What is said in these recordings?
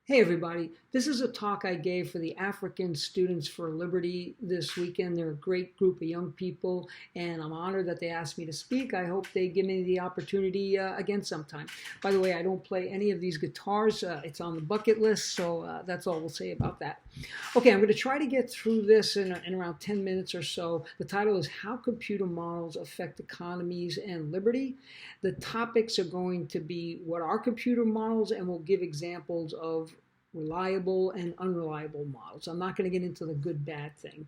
Hey everybody, this is a talk I gave for the African Students for Liberty this weekend. They're a great group of young people and I'm honored that they asked me to speak. I hope they give me the opportunity again sometime. By the way, I don't play any of these guitars. It's on the bucket list, so that's all we'll say about that. Okay, I'm going to try to get through this in around 10 minutes or so. The title is How Computer Models Affect Economies and Liberty. The topics are going to be what are computer models, and we'll give examples of reliable and unreliable models. I'm not going to get into the good, bad thing.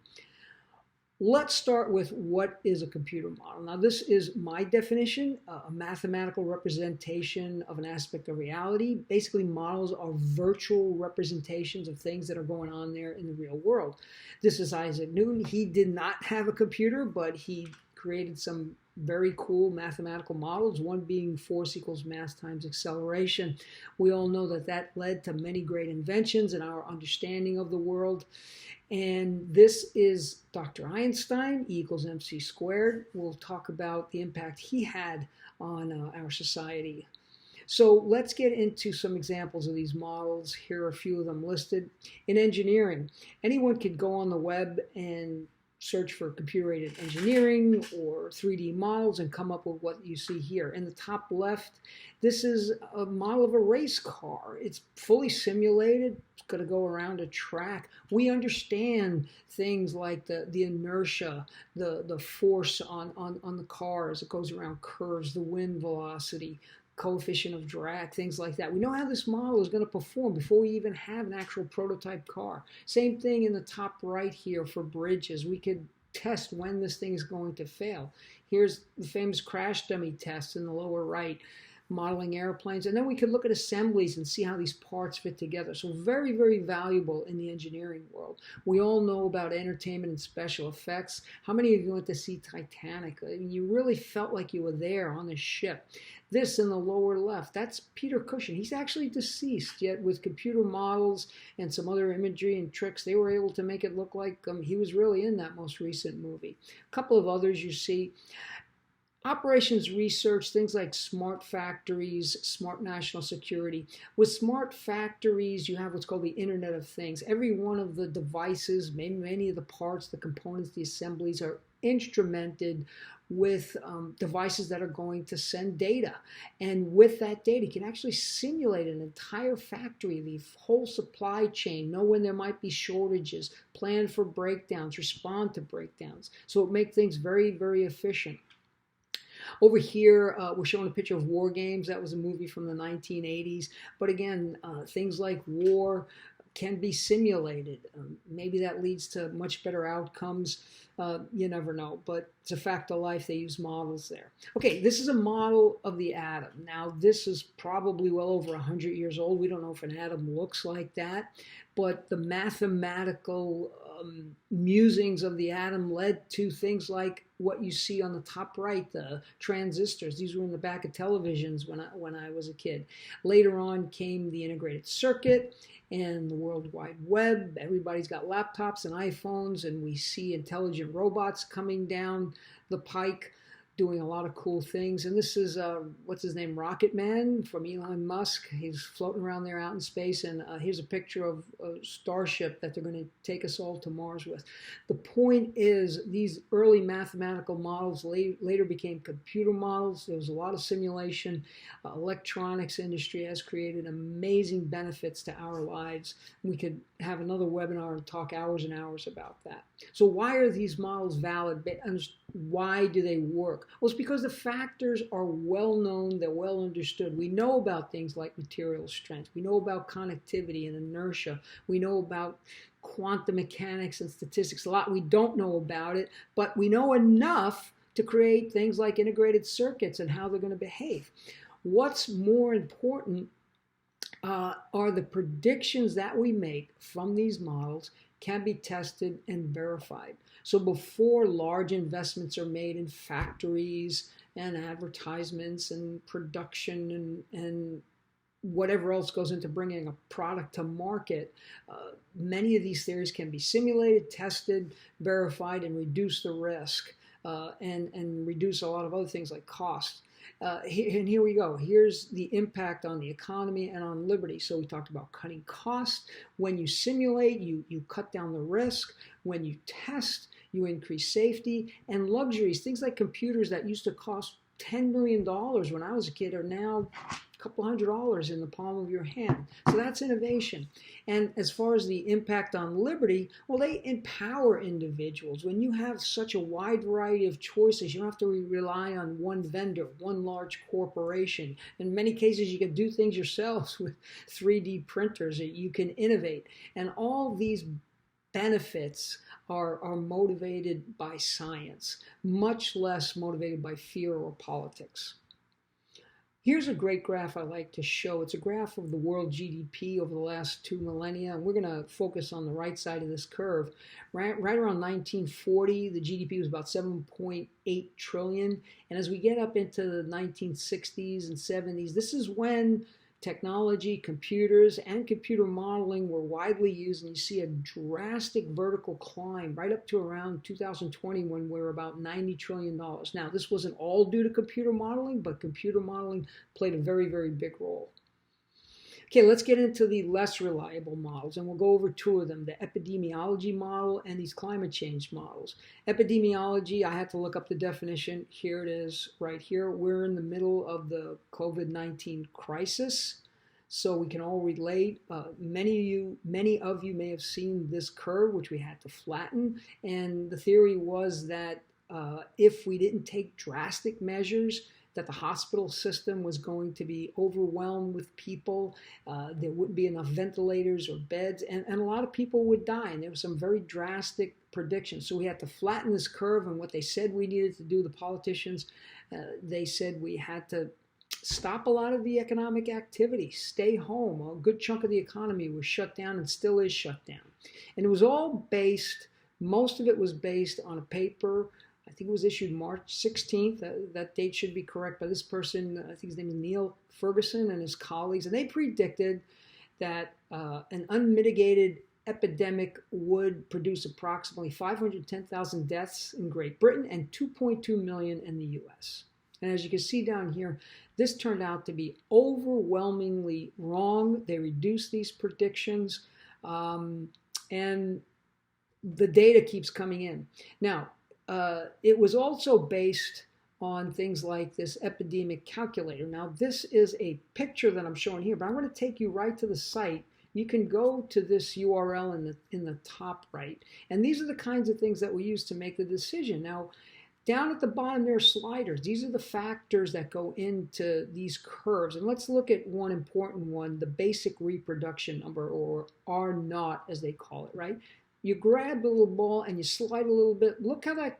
Let's start with what is a computer model. Now, this is my definition, a mathematical representation of an aspect of reality. Basically, models are virtual representations of things that are going on there in the real world. This is Isaac Newton. He did not have a computer, but he created some very cool mathematical models, one being force equals mass times acceleration. We all know that that led to many great inventions in our understanding of the world. And this is Dr. Einstein, E equals mc squared. We'll talk about the impact he had on our society. So let's get into some examples of these models. Here are a few of them listed. In engineering, anyone could go on the web and search for computer-aided engineering or 3D models and come up with what you see here. In the top left, this is a model of a race car. It's fully simulated. It's going to go around a track. We understand things like the inertia, the force on the car as it goes around curves, the wind velocity, coefficient of drag, things like that. We know how this model is going to perform before we even have an actual prototype car. Same thing in the top right here for bridges. We could test when this thing is going to fail. Here's the famous crash dummy test in the lower right, modeling airplanes. And then we could look at assemblies and see how these parts fit together. So very, very valuable in the engineering world. We all know about entertainment and special effects. How many of you went to see Titanic? I mean, you really felt like you were there on the ship. This in the lower left, that's Peter Cushing. He's actually deceased, yet with computer models and some other imagery and tricks, they were able to make it look like he was really in that most recent movie. A couple of others you see. Operations research, things like smart factories, smart national security. With smart factories, you have what's called the Internet of Things. Every one of the devices, many of the parts, the components, the assemblies are instrumented with devices that are going to send data. And with that data, you can actually simulate an entire factory, the whole supply chain, know when there might be shortages, plan for breakdowns, respond to breakdowns. So it makes things very, very efficient. Over here, we're showing a picture of War Games. That was a movie from the 1980s. But again, things like war can be simulated. Maybe that leads to much better outcomes. You never know, but it's a fact of life. They use models there. Okay, this is a model of the atom. Now, this is probably well over 100 years old. We don't know if an atom looks like that, but the mathematical musings of the atom led to things like what you see on the top right, the transistors. These were in the back of televisions when I was a kid. Later on came the integrated circuit and the World Wide Web. Everybody's got laptops and iPhones, and we see intelligent robots coming down the pike doing a lot of cool things. And this is, what's his name, Rocket Man from Elon Musk. He's floating around there out in space. And here's a picture of a starship that they're going to take us all to Mars with. The point is, these early mathematical models later became computer models. There was a lot of simulation. Electronics industry has created amazing benefits to our lives. We could have another webinar and talk hours and hours about that. So why are these models valid? Why do they work? Well, it's because the factors are well known, they're well understood. We know about things like material strength. We know about connectivity and inertia. We know about quantum mechanics and statistics. A lot we don't know about it, but we know enough to create things like integrated circuits and how they're going to behave. What's more important are the predictions that we make from these models can be tested and verified. So before large investments are made in factories and advertisements and production and whatever else goes into bringing a product to market, many of these theories can be simulated, tested, verified, and reduce the risk and reduce a lot of other things like cost. And here we go. Here's the impact on the economy and on liberty. So we talked about cutting costs. When you simulate, you cut down the risk. When you test, you increase safety. And luxuries, things like computers that used to cost $10 million when I was a kid are now a couple $100 in the palm of your hand. So that's innovation. And as far as the impact on liberty, well, they empower individuals. When you have such a wide variety of choices, you don't have to rely on one vendor, one large corporation. In many cases, you can do things yourselves with 3D printers. You can innovate. And all these benefits are motivated by science, much less motivated by fear or politics. Here's a great graph I like to show. It's a graph of the world GDP over the last 2 millennia, and we're going to focus on the right side of this curve. Right around 1940, the GDP was about 7.8 trillion, and as we get up into the 1960s and 70s, this is when technology, computers, and computer modeling were widely used, and you see a drastic vertical climb right up to around 2020 when we're about $90 trillion. Now, this wasn't all due to computer modeling, but computer modeling played a very, very big role. Okay, let's get into the less reliable models, and we'll go over 2 of them, the epidemiology model and these climate change models. Epidemiology, I had to look up the definition. Here it is right here. We're in the middle of the COVID-19 crisis, so we can all relate. Many of you may have seen this curve, which we had to flatten, and the theory was that if we didn't take drastic measures, that the hospital system was going to be overwhelmed with people. There wouldn't be enough ventilators or beds, and a lot of people would die. And there were some very drastic predictions. So we had to flatten this curve, and what they said we needed to do, the politicians, they said we had to stop a lot of the economic activity, stay home. A good chunk of the economy was shut down and still is shut down. And it was all based, most of it was based on a paper. I think it was issued March 16th. That date should be correct by this person. I think his name is Neil Ferguson and his colleagues. And they predicted that an unmitigated epidemic would produce approximately 510,000 deaths in Great Britain and 2.2 million in the US. And as you can see down here, this turned out to be overwhelmingly wrong. They reduced these predictions, and the data keeps coming in. Now, it was also based on things like this epidemic calculator. Now, this is a picture that I'm showing here, but I'm going to take you right to the site. You can go to this URL in the top right, and these are the kinds of things that we use to make the decision. Now, down at the bottom there are sliders. These are the factors that go into these curves, and let's look at one important one, the basic reproduction number, or R naught as they call it, right? You grab the little ball and you slide a little bit. Look how that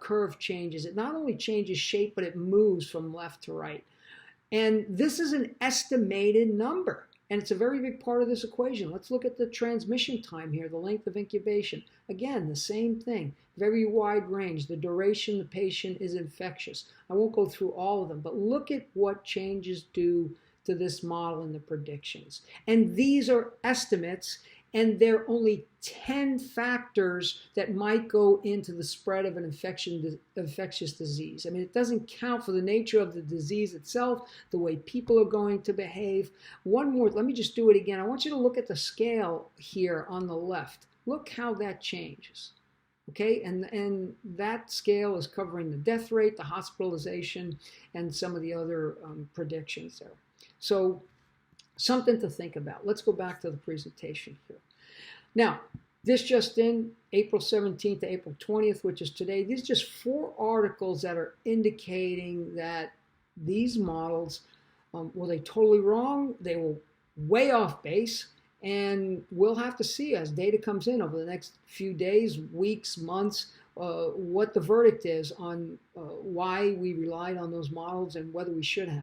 curve changes. It not only changes shape, but it moves from left to right. And this is an estimated number, and it's a very big part of this equation. Let's look at the transmission time here, the length of incubation. Again, the same thing, very wide range. The duration the patient is infectious. I won't go through all of them, but look at what changes do to this model and the predictions. And these are estimates, and there are only 10 factors that might go into the spread of an infectious disease. I mean, it doesn't count for the nature of the disease itself, the way people are going to behave. One more, let me just do it again. I want you to look at the scale here on the left. Look how that changes. Okay, and that scale is covering the death rate, the hospitalization, and some of the other predictions there. So, something to think about. Let's go back to the presentation here. Now, this just in, April 17th to April 20th, which is today, these are just 4 articles that are indicating that these models, were they totally wrong? They were way off base, and we'll have to see as data comes in over the next few days, weeks, months, what the verdict is on why we relied on those models and whether we should have.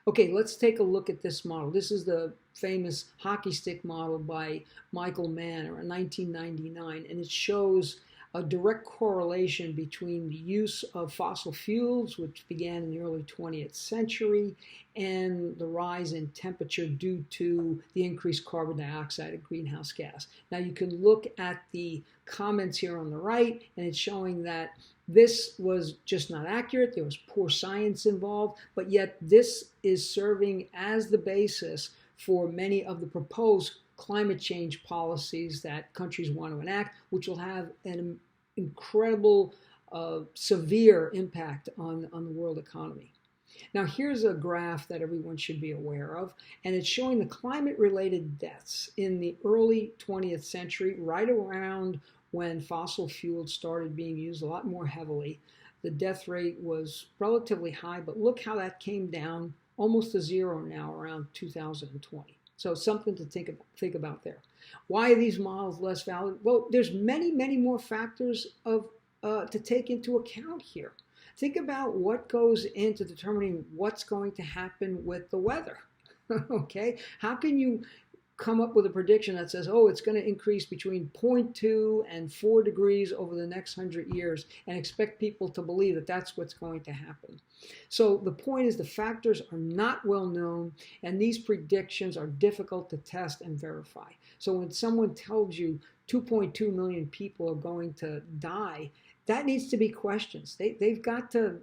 Okay, let's take a look at this model. This is the famous hockey stick model by Michael Mann in 1999, and it shows a direct correlation between the use of fossil fuels, which began in the early 20th century, and the rise in temperature due to the increased carbon dioxide and greenhouse gas. Now you can look at the comments here on the right, and it's showing that this was just not accurate. There was poor science involved, but yet this is serving as the basis for many of the proposed climate change policies that countries want to enact, which will have an incredible, severe impact on the world economy. Now, here's a graph that everyone should be aware of, and it's showing the climate-related deaths in the early 20th century, right around when fossil fuels started being used a lot more heavily. The death rate was relatively high, but look how that came down almost to zero now around 2020. So something to think about there. Why are these models less valid? Well, there's many more factors to take into account here. Think about what goes into determining what's going to happen with the weather. Okay, how can you come up with a prediction that says, oh, it's going to increase between 0.2 and 4 degrees over the next 100 years and expect people to believe that that's what's going to happen? So the point is the factors are not well known, and these predictions are difficult to test and verify. So when someone tells you 2.2 million people are going to die, that needs to be questioned. They've got to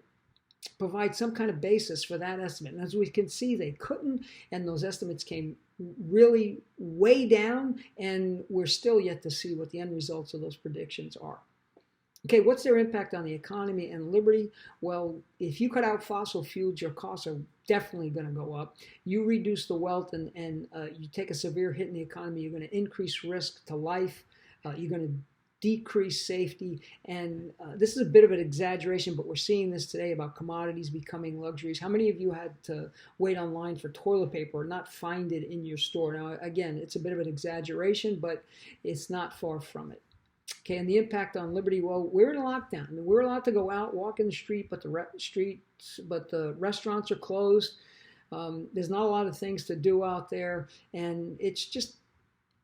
provide some kind of basis for that estimate. And as we can see, they couldn't, and those estimates came really way down, and we're still yet to see what the end results of those predictions are. Okay, what's their impact on the economy and liberty? Well, if you cut out fossil fuels, your costs are definitely going to go up. You reduce the wealth and you take a severe hit in the economy, you're going to increase risk to life. You're going to decrease safety, and this is a bit of an exaggeration, but we're seeing this today about commodities becoming luxuries. How many of you had to wait online for toilet paper or not find it in your store? Now, again, it's a bit of an exaggeration, but it's not far from it. Okay, and the impact on liberty, well, we're in a lockdown. I mean, we're allowed to go out, walk in the street, but the restaurants are closed. There's not a lot of things to do out there, and it's just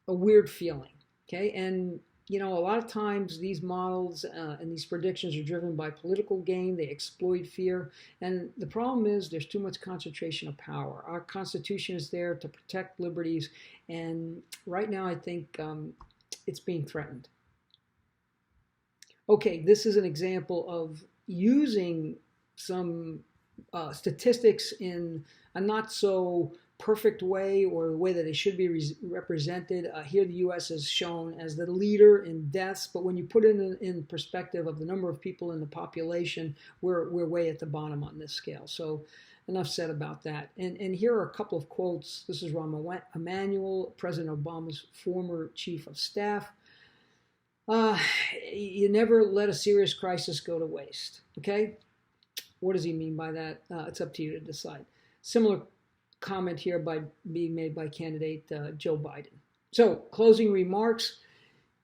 a weird feeling. Okay, and you know, a lot of times these models and these predictions are driven by political gain. They exploit fear. And the problem is there's too much concentration of power. Our Constitution is there to protect liberties. And right now, I think it's being threatened. Okay, this is an example of using some statistics in a not so perfect way, or the way that they should be represented. Here the U.S. is shown as the leader in deaths, but when you put it in perspective of the number of people in the population, we're way at the bottom on this scale. So enough said about that. And here are a couple of quotes. This is Rahm Emanuel, President Obama's former chief of staff. You never let a serious crisis go to waste. Okay? What does he mean by that? It's up to you to decide. Similar comment here being made by candidate Joe Biden. So, closing remarks.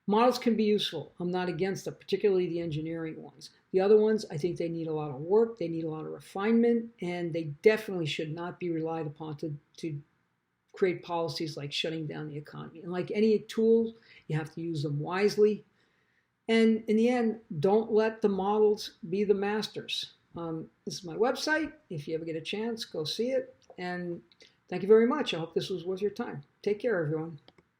Models can be useful. I'm not against them, particularly the engineering ones. The other ones, I think they need a lot of work, they need a lot of refinement, and they definitely should not be relied upon to create policies like shutting down the economy. And like any tool, you have to use them wisely. And in the end, don't let the models be the masters. This is my website. If you ever get a chance, go see it. And thank you very much. I hope this was worth your time. Take care, everyone.